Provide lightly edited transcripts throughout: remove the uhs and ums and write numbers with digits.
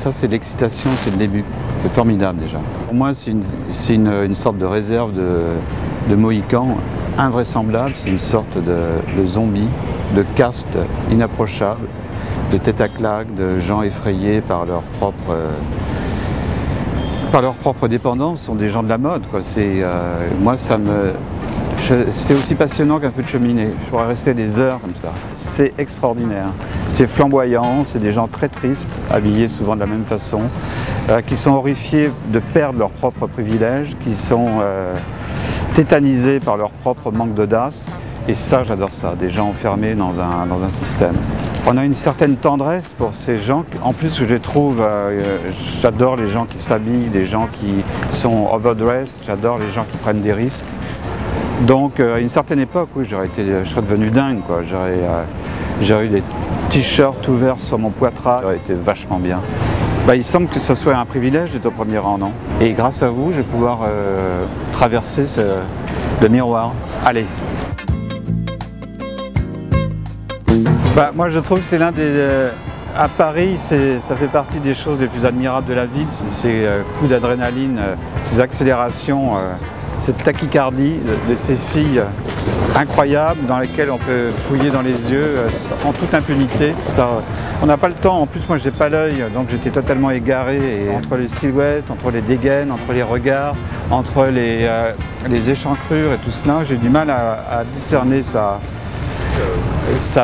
ça c'est l'excitation, c'est le début. C'est formidable déjà. Pour moi c'est une sorte de réserve de Mohicans invraisemblable, c'est une sorte de zombie, de caste inapprochable, de tête à claque, de gens effrayés par leur propre dépendance, sont des gens de la mode, quoi. Moi c'est aussi passionnant qu'un feu de cheminée. Je pourrais rester des heures comme ça. C'est extraordinaire. C'est flamboyant, c'est des gens très tristes, habillés souvent de la même façon, qui sont horrifiés de perdre leurs propres privilèges, qui sont tétanisés par leur propre manque d'audace. Et ça, j'adore ça, des gens enfermés dans un système. On a une certaine tendresse pour ces gens. En plus, je trouve, j'adore les gens qui s'habillent, les gens qui sont overdressed, j'adore les gens qui prennent des risques. Donc, à une certaine époque, oui, je serais devenu dingue, quoi. J'aurais eu des t-shirts ouverts sur mon poitrail, ça aurait été vachement bien. Il semble que ça soit un privilège d'être au premier rang, non? Et grâce à vous, je vais pouvoir traverser le miroir. Allez! Moi je trouve que c'est l'un des... à Paris, ça fait partie des choses les plus admirables de la ville, ces coups d'adrénaline, ces accélérations, cette tachycardie de ces filles incroyables dans lesquelles on peut fouiller dans les yeux en toute impunité. On n'a pas le temps, en plus moi j'ai pas l'œil, donc j'étais totalement égaré entre les silhouettes, entre les dégaines, entre les regards, entre les échancrures et tout cela, j'ai du mal à discerner sa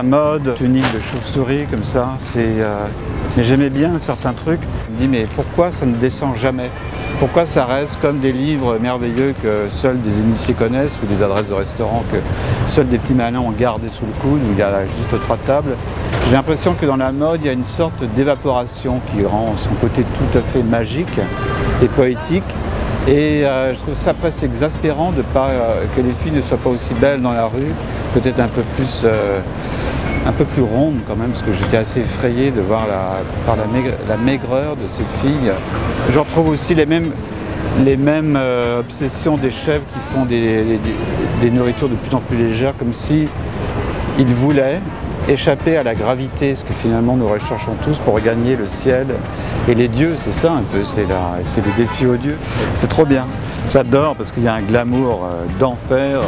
mode, tunique de chauve-souris comme ça, mais j'aimais bien certains trucs. Je me dis mais pourquoi ça ne descend jamais? Pourquoi ça reste comme des livres merveilleux que seuls des initiés connaissent ou des adresses de restaurants que seuls des petits malins ont gardé sous le coude, où il y a juste 3 tables. J'ai l'impression que dans la mode, il y a une sorte d'évaporation qui rend son côté tout à fait magique et poétique. Et je trouve ça presque exaspérant que les filles ne soient pas aussi belles dans la rue, peut-être un peu plus rondes quand même, parce que j'étais assez effrayé de voir la maigreur de ces filles. Je retrouve aussi les mêmes obsessions des chefs qui font des nourritures de plus en plus légères, comme si ils voulaient échapper à la gravité, ce que finalement nous recherchons tous pour regagner le ciel et les dieux, c'est ça un peu, c'est le défi aux dieux. C'est trop bien, j'adore parce qu'il y a un glamour d'enfer.